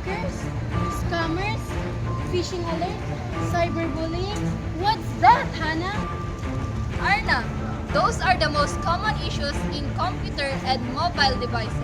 hackers, scammers, phishing alert, cyberbullying. What's that, Hannah? Arna, those are the most common issues in computer and mobile devices.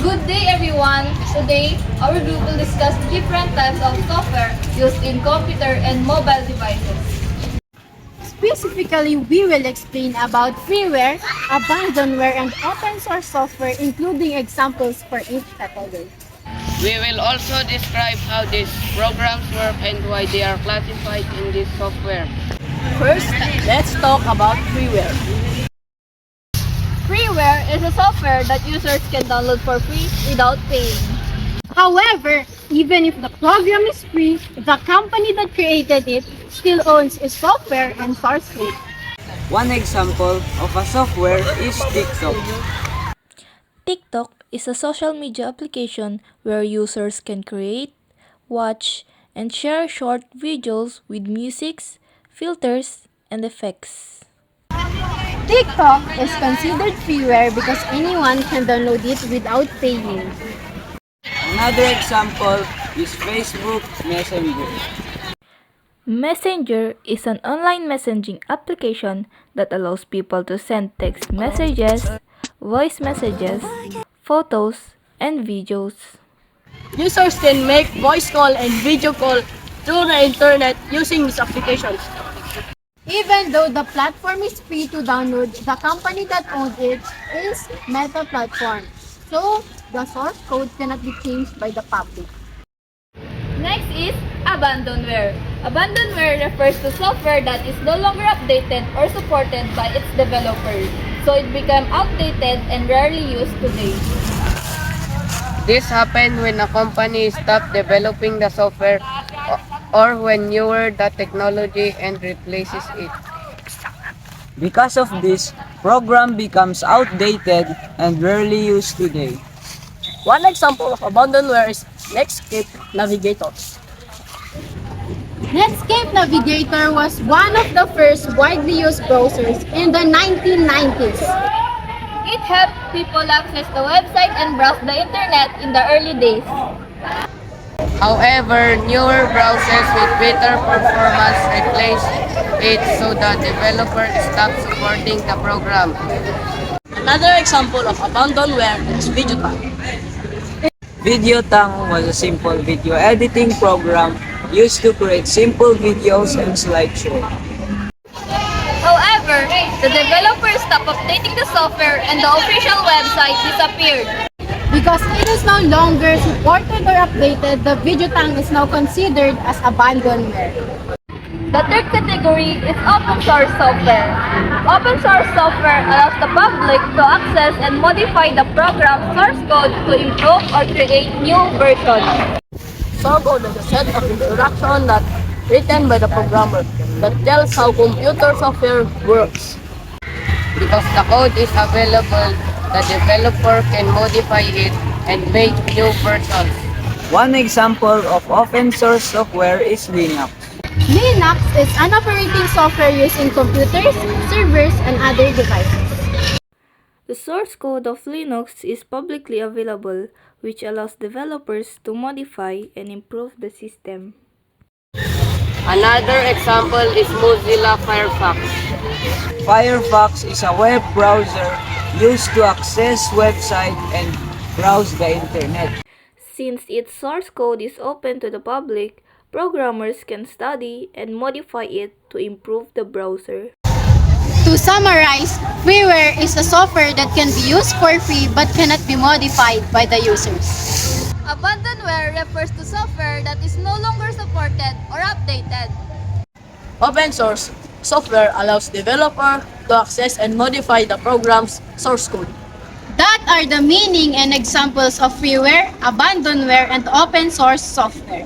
Good day everyone! Today, our group will discuss different types of software used in computer and mobile devices. Specifically, we will explain about freeware, abandonware, and open source software, including examples for each category. We will also describe how these programs work and why they are classified in this software. First, let's talk about freeware. Freeware is a software that users can download for free without paying. However, even if the program is free, the company that created it still owns its software and source code. One example of a software is TikTok. TikTok is a social media application where users can create, watch, and share short videos with musics, filters, and effects. TikTok is considered freeware because anyone can download it without paying. Another example is Facebook Messenger. Messenger is an online messaging application that allows people to send text messages, voice messages, photos, and videos. Users can make voice call and video call through the internet using these applications. Even though the platform is free to download, the company that owns it is Meta Platform. So, the source code cannot be changed by the public. Next is abandonware. Abandonware refers to software that is no longer updated or supported by its developers, so it became outdated and rarely used today. This happened when a company stopped developing the software or when newer the technology and replaces it. Because of this, program becomes outdated and rarely used today. One example of abandonware is Netscape Navigator. Netscape Navigator was one of the first widely used browsers in the 1990s. It helped people access the website and browse the internet in the early days. However, newer browsers with better performance replaced it, so the developer stopped supporting the program. Another example of abandonware is Videotan. Videotang was a simple video editing program used to create simple videos and slideshows. However, the developers stopped updating the software and the official website disappeared. Because it is no longer supported or updated, the Videotang is now considered as abandonware. The third category is open source software. Open source software allows the public to access and modify the program's source code to improve or create new versions. Source code is a set of instructions that written by the programmer that tells how computer software works. Because the code is available, the developer can modify it and make new versions. One example of open source software is Linux. Linux is an operating software used in computers, servers, and other devices. The source code of Linux is publicly available, which allows developers to modify and improve the system. Another example is Mozilla Firefox. Firefox is a web browser used to access websites and browse the internet. Since its source code is open to the public, programmers can study and modify it to improve the browser. To summarize, freeware is a software that can be used for free but cannot be modified by the users. Abandonware refers to software that is no longer supported or updated. Open source software allows developer to access and modify the program's source code. That are the meaning and examples of freeware, abandonware, and open source software.